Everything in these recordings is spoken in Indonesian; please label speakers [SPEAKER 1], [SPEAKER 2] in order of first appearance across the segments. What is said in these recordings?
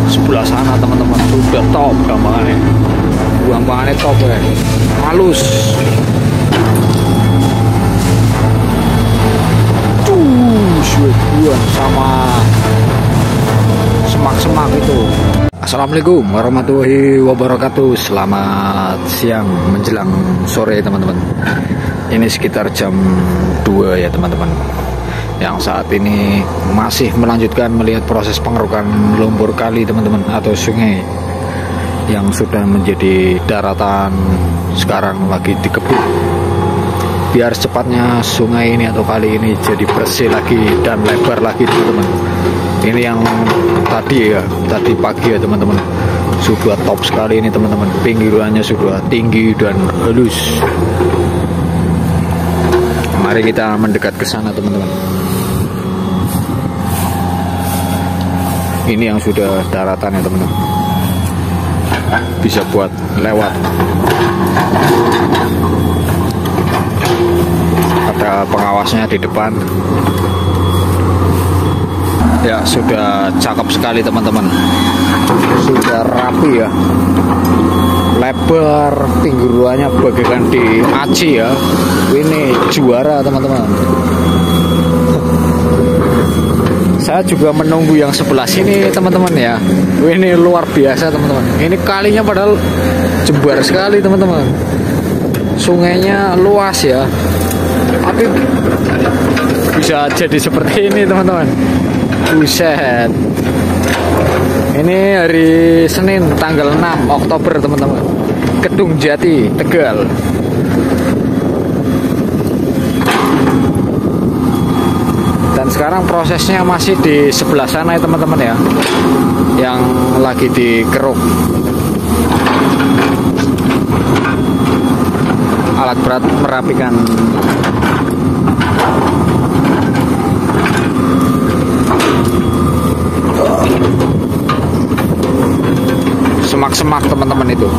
[SPEAKER 1] sebelah sana teman-teman sudah top gampangannya top ya, halus. Buan sama semak-semak itu. Assalamualaikum warahmatullahi wabarakatuh. Selamat siang menjelang sore teman-teman. Ini sekitar jam 2 ya teman-teman. Yang saat ini masih melanjutkan melihat proses pengerukan lumpur kali teman-teman, atau sungai yang sudah menjadi daratan, sekarang lagi dikebut biar secepatnya sungai ini atau kali ini jadi bersih lagi dan lebar lagi teman-teman. Ini yang tadi pagi ya teman-teman, sudah top sekali ini teman-teman, pinggirannya sudah tinggi dan halus. Mari kita mendekat ke sana teman-teman. Ini yang sudah daratan ya teman-teman, bisa buat lewat. Ada pengawasnya di depan ya, sudah cakep sekali teman-teman, sudah rapi ya, lebar, pinggirannya bagaikan di aci ya. Ini juara teman-teman. Saya juga menunggu yang sebelah sini teman-teman ya. Ini luar biasa teman-teman, ini kalinya padahal jembar sekali teman-teman, sungainya luas ya, tapi bisa jadi seperti ini teman-teman. Buset. Ini hari Senin tanggal 6 Oktober teman-teman, Kedung Jati, Tegal. Dan sekarang prosesnya masih di sebelah sana ya teman-teman ya, yang lagi dikeruk. Alat berat merapikan. Semak-semak teman-teman itu.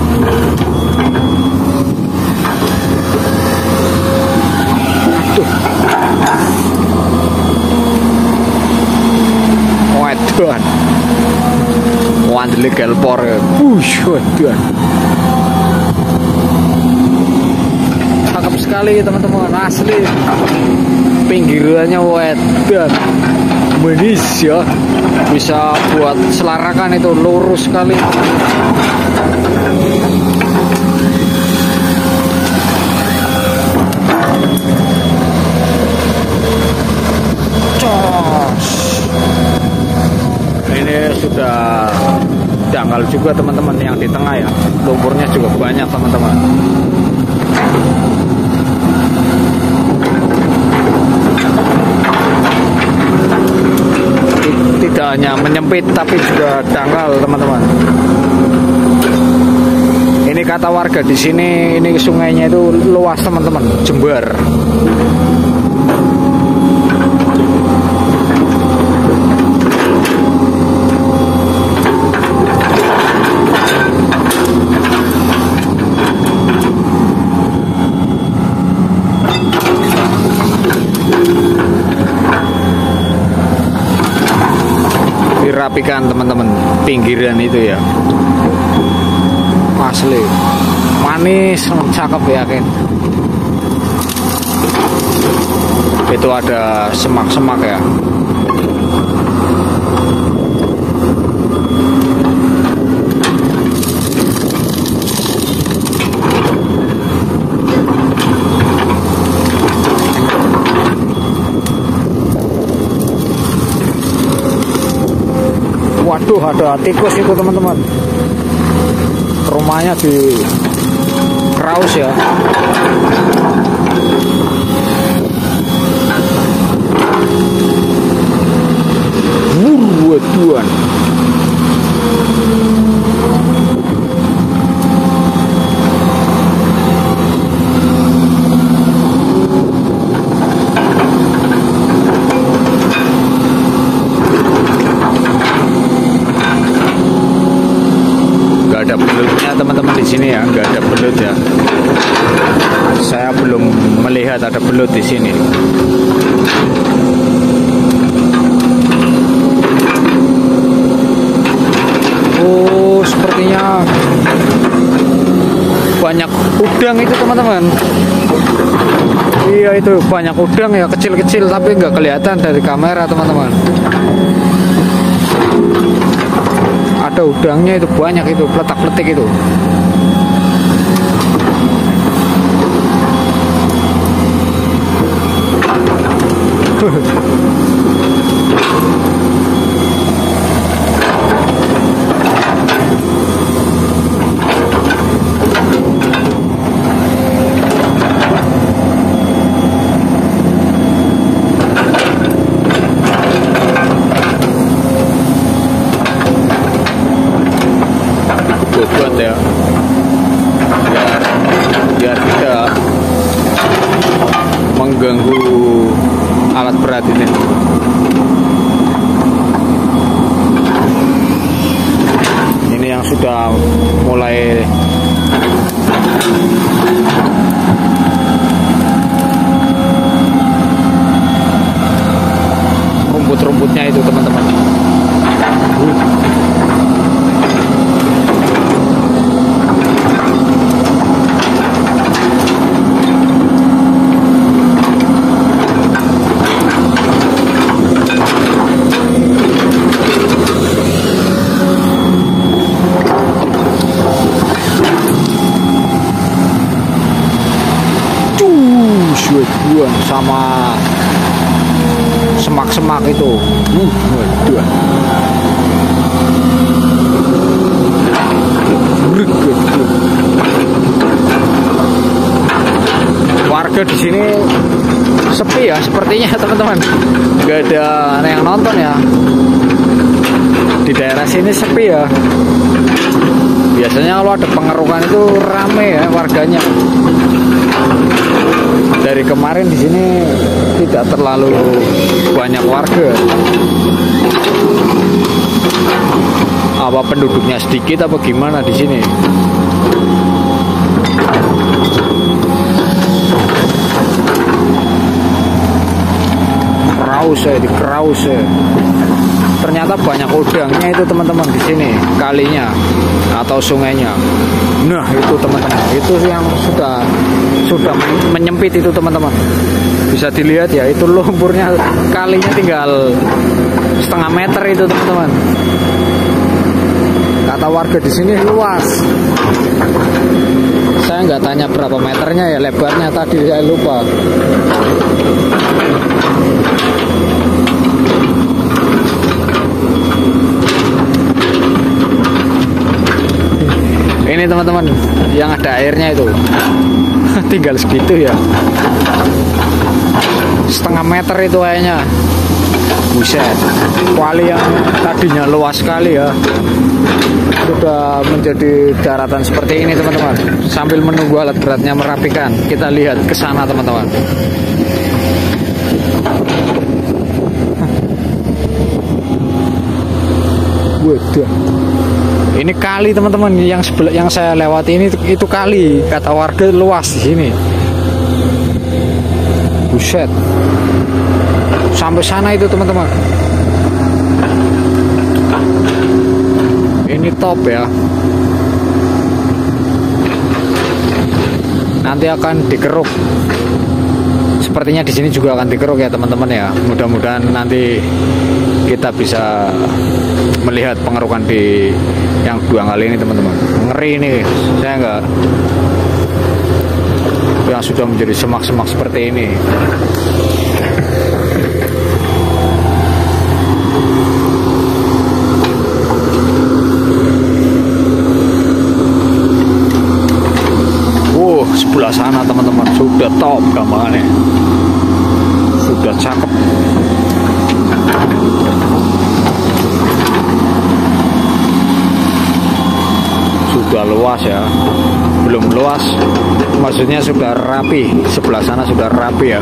[SPEAKER 1] Tuh. Waduh. Wandele gelpor. Waduh. Cakep sekali teman-teman, asli. Pinggirannya waduh. Manis ya, bisa buat selarakan, itu lurus sekali. Cos. Ini sudah dangkal juga teman-teman, yang di tengah ya, lumpurnya juga banyak teman-teman. Tidak hanya menyempit tapi juga dangkal teman-teman. Ini kata warga di sini, ini sungainya itu luas teman-teman, jembar. Dirapikan teman-teman pinggiran itu ya, asli manis, cakep yakin. Itu ada semak-semak ya. Waduh, ada tikus itu teman-teman. Rumahnya di Kraus ya. Waduhan. Ada belutnya teman-teman di sini ya, nggak ada belut ya. Saya belum melihat ada belut di sini. sepertinya banyak udang itu teman-teman. Iya, itu banyak udang ya, kecil-kecil tapi nggak kelihatan dari kamera teman-teman. Ada udangnya itu banyak, itu peletak-peletik itu. Buat ya, biar tidak mengganggu alat berat ini. Ini yang sudah mulai rumput-rumputnya itu teman-teman. Buan sama semak-semak itu. Waduh. Warga di sini sepi ya sepertinya teman-teman. Gak ada yang nonton ya. Di daerah sini sepi ya. Biasanya kalau ada pengerukan itu rame ya warganya. Dari kemarin di sini tidak terlalu banyak warga. Apa penduduknya sedikit apa gimana di sini? Kraus ya. Ternyata banyak udangnya itu teman-teman di sini, kalinya atau sungainya. Nah, itu teman-teman, itu yang sudah menyempit itu teman-teman. Bisa dilihat ya, itu lumpurnya, kalinya tinggal setengah meter itu teman-teman. Kata warga di sini luas. Saya nggak tanya berapa meternya ya, lebarnya tadi saya lupa. Ini teman-teman yang ada airnya itu tinggal segitu ya, setengah meter itu kayaknya. Buset, kuali yang tadinya luas sekali ya sudah menjadi daratan seperti ini teman-teman. Sambil menunggu alat beratnya merapikan, kita lihat ke sana teman-teman. Waduh, ini kali teman-teman yang saya lewati ini itu kali, kata warga luas di sini. Buset, sampai sana itu teman-teman. Ini top ya. Nanti akan dikeruk. Sepertinya di sini juga akan dikeruk ya teman-teman ya. Mudah-mudahan nanti kita bisa melihat pengerukan di yang 2 kali ini teman-teman. Ngeri nih, saya enggak, yang sudah menjadi semak-semak seperti ini. Sebelah sana teman-teman sudah top gambarnya, sudah cakep. Sudah luas ya, belum luas, maksudnya sudah rapi. Sebelah sana sudah rapi ya.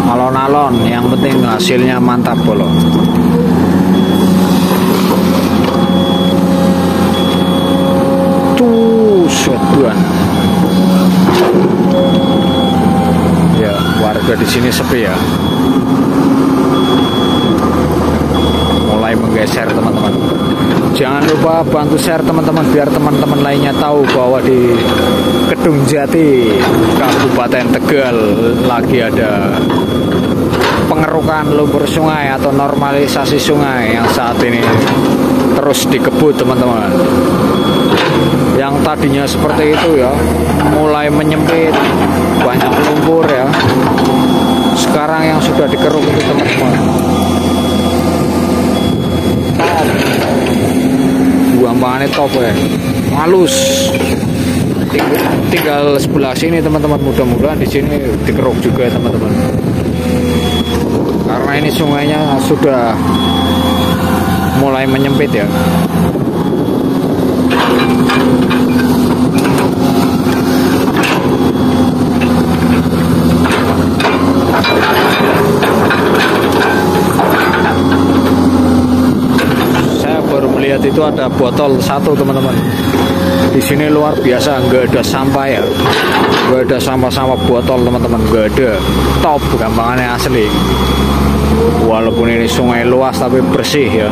[SPEAKER 1] Alon-alon, yang penting hasilnya mantap bolo. Tuh weduan. Ya, warga di sini sepi ya. Mulai menggeser teman-teman. Jangan lupa bantu share teman-teman biar teman-teman lainnya tahu bahwa di Kedung Jati, Kabupaten Tegal lagi ada pengerukan lumpur sungai atau normalisasi sungai yang saat ini terus dikebut teman-teman. Yang tadinya seperti itu ya, mulai menyempit, banyak lumpur ya. Sekarang yang sudah dikeruk itu teman-teman, gampangannya top ya, halus. Tinggal sebelah sini teman-teman, mudah-mudahan di sini dikeruk juga ya teman-teman. Karena ini sungainya sudah mulai menyempit ya. Lihat itu ada botol satu teman-teman. Di sini luar biasa, nggak ada sampah ya, nggak ada sampah-sampah botol teman-teman, nggak ada. Top gampangannya asli. Walaupun ini sungai luas tapi bersih ya.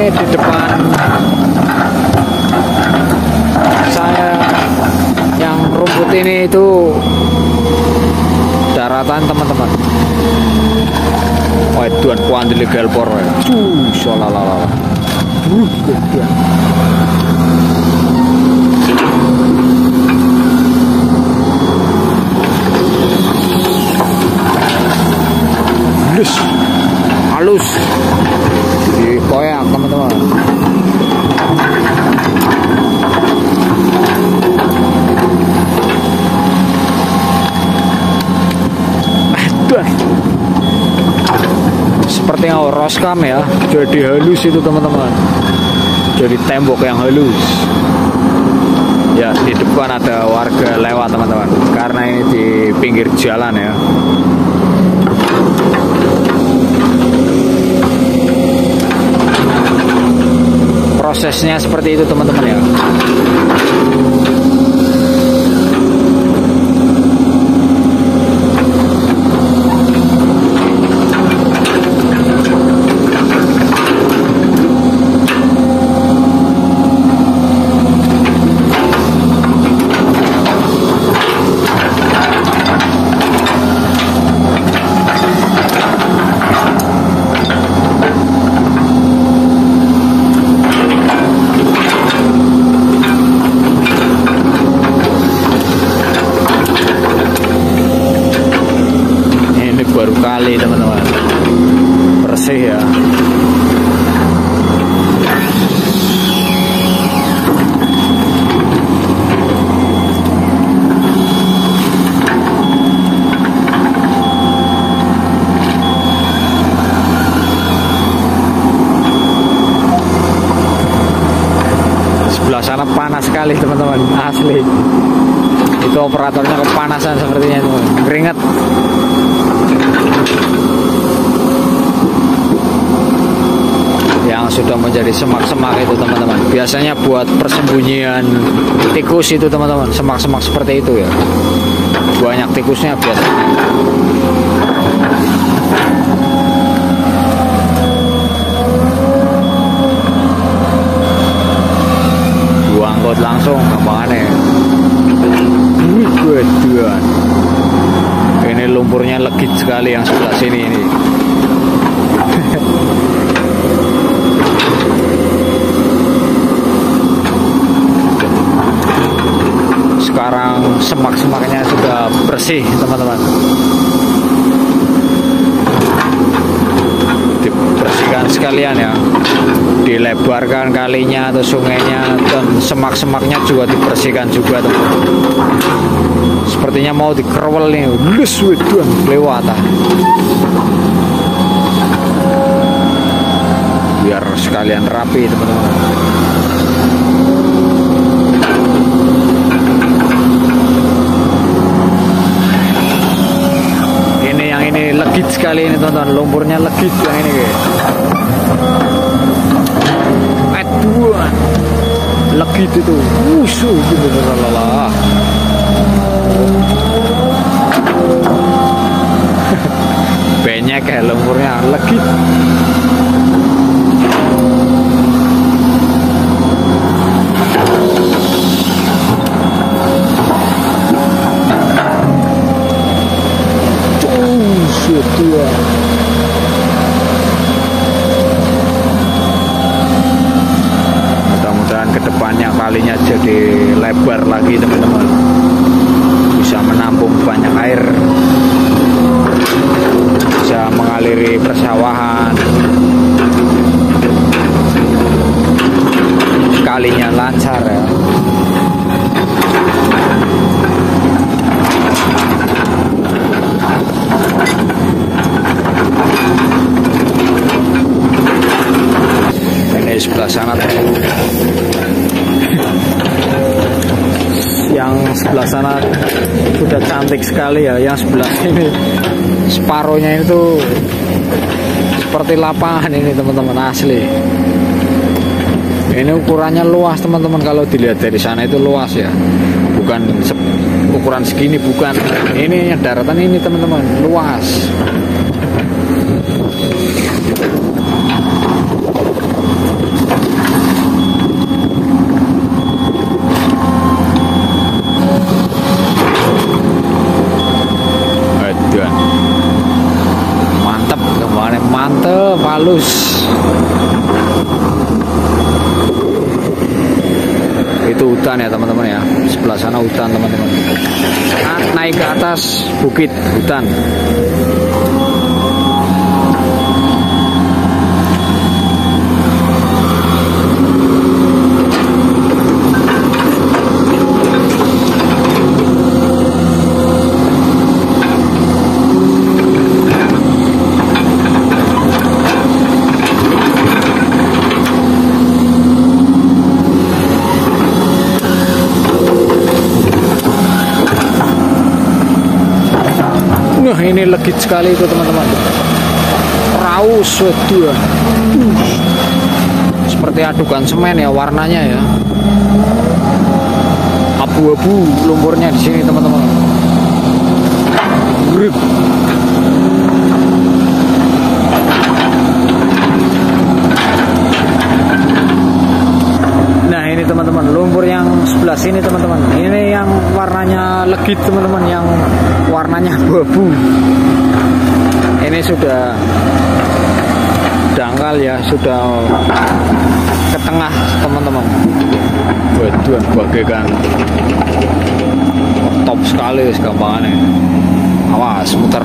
[SPEAKER 1] Di depan saya yang rumput ini itu daratan teman-teman. Oh, tuan puan ilegal por ya. Solalala. Halus. Dikoyak teman-teman. Sepertinya roskam ya, jadi halus itu teman-teman, jadi tembok yang halus ya. Di depan ada warga lewat teman-teman, karena ini di pinggir jalan ya. Prosesnya seperti itu teman-teman ya. Baru kali teman-teman bersih ya. Sebelah sana panas sekali teman-teman, asli. Itu operatornya kepanasan sepertinya teman, keringat. Yang sudah menjadi semak-semak itu teman-teman, biasanya buat persembunyian tikus itu teman-teman, semak-semak seperti itu ya, banyak tikusnya biasanya. Gua angkut langsung gampangannya. Weduan. Ini lumpurnya legit sekali yang sebelah sini ini. Sekarang semak-semaknya sudah bersih teman-teman, dibersihkan sekalian ya, dilebarkan kalinya atau sungainya, dan semak-semaknya juga dibersihkan juga teman-teman. Sepertinya mau dikerwel nih, lus weduan lewat. biar sekalian rapi teman-teman. Ini legit sekali ini teman-teman, lumpurnya legit yang ini guys. Aduh, legit itu, musuh gitu lah. Banyak ya lumpurnya, legit. Mudah-mudahan kedepannya kalinya jadi lebar lagi teman-teman, bisa menampung banyak air, bisa mengaliri persawahan, kalinya lancar ya. Sebelah sana yang sebelah sana sudah cantik sekali ya, yang sebelah ini separuhnya itu seperti lapangan ini teman-teman, asli. Ini ukurannya luas teman-teman, kalau dilihat dari sana itu luas ya, bukan ukuran segini, bukan, ini daratan ini teman-teman, luas. Mantep, halus. Itu hutan ya teman-teman ya, sebelah sana hutan teman-teman. Naik ke atas bukit, hutan. Wah, ini legit sekali itu teman-teman, raus waduh, seperti adukan semen ya warnanya ya, abu-abu lumpurnya di sini teman-teman. Nah ini teman-teman, lumpur yang sebelah sini teman-teman, ini yang warnanya legit teman-teman, yang warnanya abu-abu. Ini sudah dangkal ya, sudah ke tengah teman-teman. Waduh, bagaikan top sekali gampangannya. Awas muter.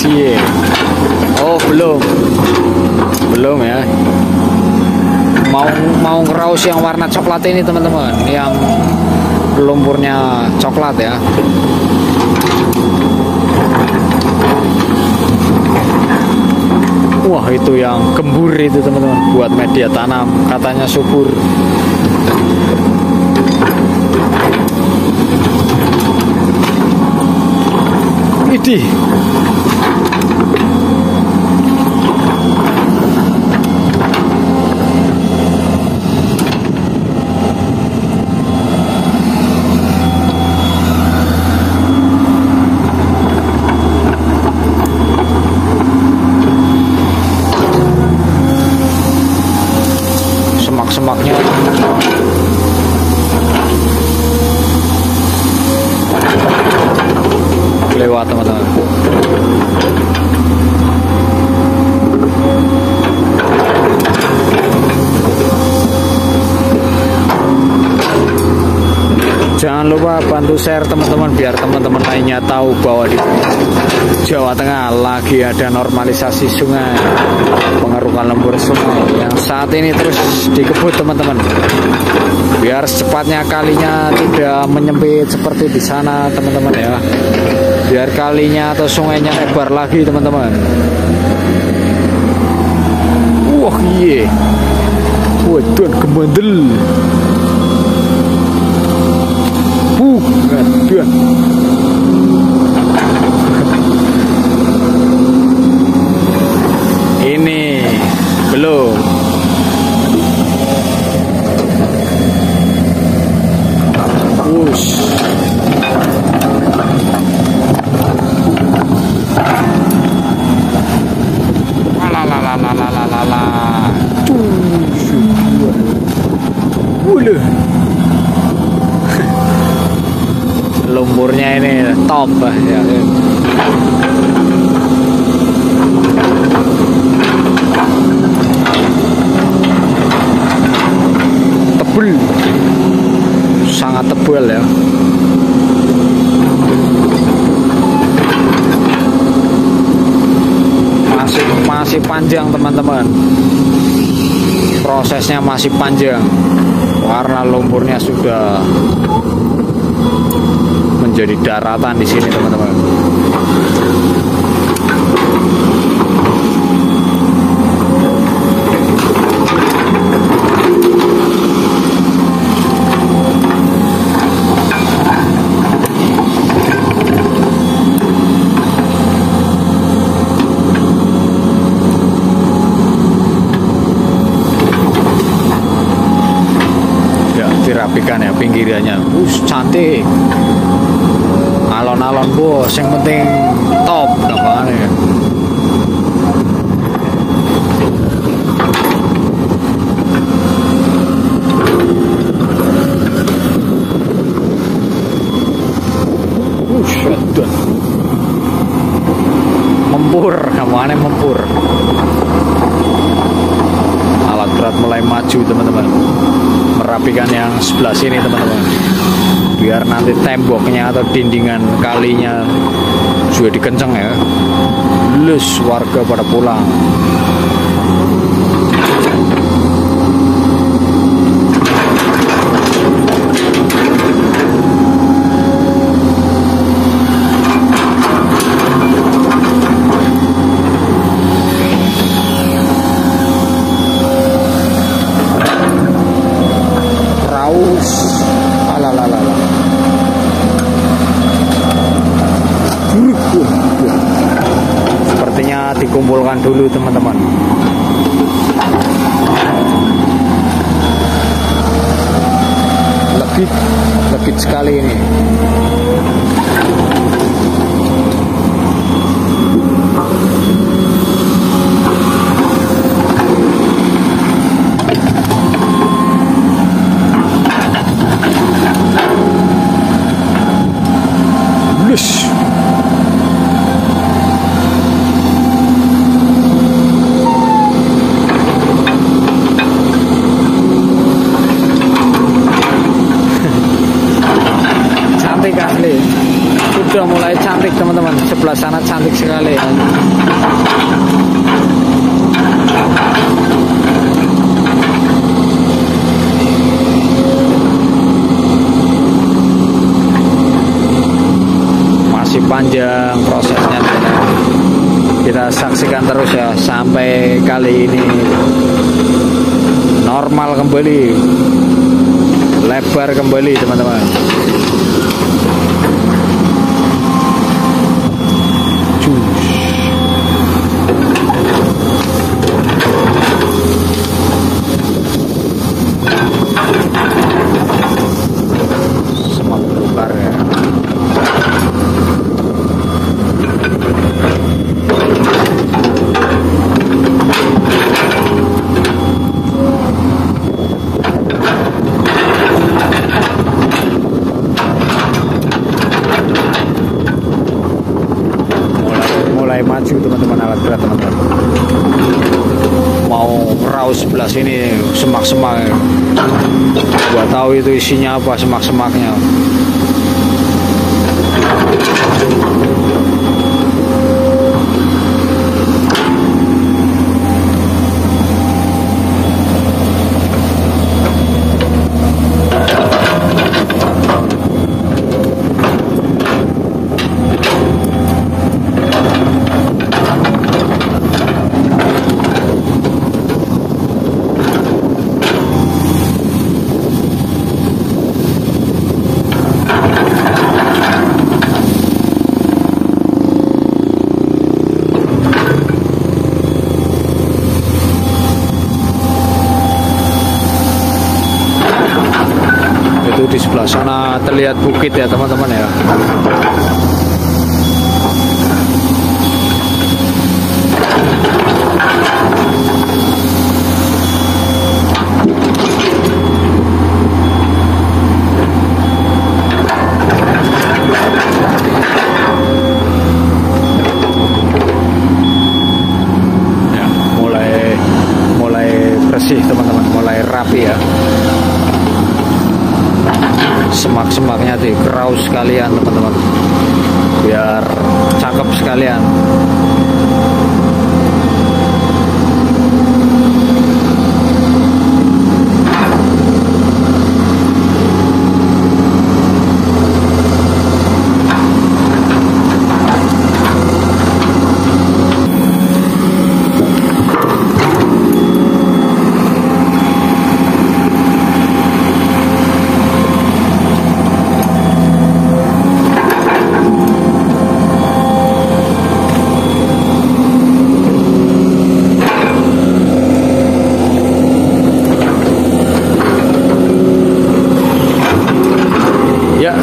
[SPEAKER 1] Ya. Oh belum ya, mau ngeraus yang warna coklat ini teman-teman, yang lumpurnya coklat ya. Wah itu yang gembur itu teman-teman, buat media tanam katanya subur. Idih. Semak-semaknya lewat teman-teman. Jangan lupa bantu share teman-teman biar teman-teman lainnya tahu bahwa di Jawa Tengah lagi ada normalisasi sungai, pengerukan lumpur sungai yang saat ini terus dikebut teman-teman. Biar secepatnya kalinya tidak menyempit seperti di sana teman-teman ya. Biar kalinya atau sungainya lebar lagi teman-teman. Wah iya, waduh gemendel. Aduh. Ini belum. Wush. Lumpurnya ini top ya. Tebel, sangat tebal ya. Masih panjang teman-teman. Prosesnya masih panjang karena lumpurnya sudah menjadi daratan di sini teman-teman. Ya, dirapikan ya pinggirannya. Cantik. Alon-alon bos, yang penting top namanya. Shotgun. Mempur, namanya mempur. Alat berat mulai maju teman-teman. Merapikan yang sebelah sini teman-teman. Biar nanti temboknya atau dindingan kalinya sudah dikenceng ya. Lus warga pada pulang. Raus. Sepertinya dikumpulkan dulu teman-teman. Lebih sekali ini. Lush. Cantik asli. Sudah mulai cantik teman-teman. Sebelah sana cantik sekali. Masih panjang prosesnya. Kita saksikan terus ya sampai kali ini normal kembali, lebar kembali teman-teman. Semak belukar ya. Maju teman-teman, alat berat teman-teman. Mau raus sebelah sini semak-semak. Gak tahu itu isinya apa, semak-semaknya. Itu di sebelah sana terlihat bukit ya teman-teman ya. Ya, mulai bersih teman-teman, mulai rapi ya. Semak-semaknya dikerau sekalian teman-teman, biar cakep sekalian. Ya,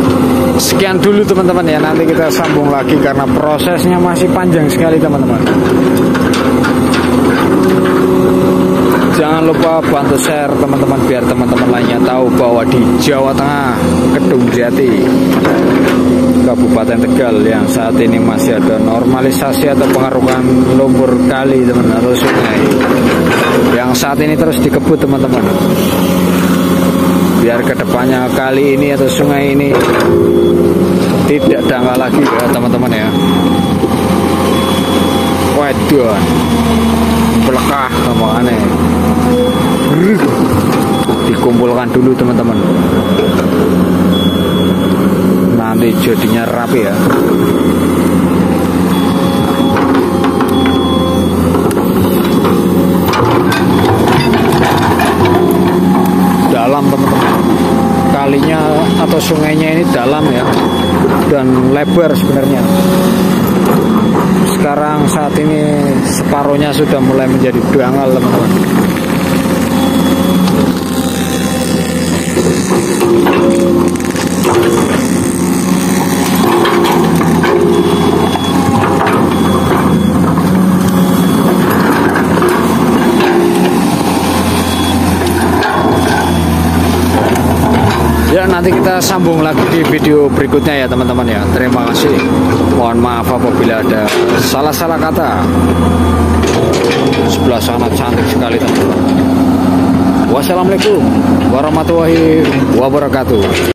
[SPEAKER 1] sekian dulu teman-teman ya, nanti kita sambung lagi karena prosesnya masih panjang sekali teman-teman. Jangan lupa bantu share teman-teman, biar teman-teman lainnya tahu bahwa di Jawa Tengah, Kedung Jati, Kabupaten Tegal, yang saat ini masih ada normalisasi atau pengaruhan lumpur kali teman-teman, atau sungai yang saat ini terus dikebut teman-teman. Biar kedepannya kali ini atau sungai ini tidak dangkal lagi ya teman-teman ya. Waduh, belekah sama aneh. Dikumpulkan dulu teman-teman, nanti jadinya rapi ya. Dalam teman-teman, kalinya atau sungainya ini dalam ya, dan lebar sebenarnya. Sekarang saat ini separuhnya sudah mulai menjadi dangkal teman-teman. Ya, nanti kita sambung lagi di video berikutnya ya teman-teman ya. Terima kasih. Mohon maaf apabila ada salah-salah kata. Sebelah sana cantik sekali teman-teman. Wassalamualaikum warahmatullahi wabarakatuh.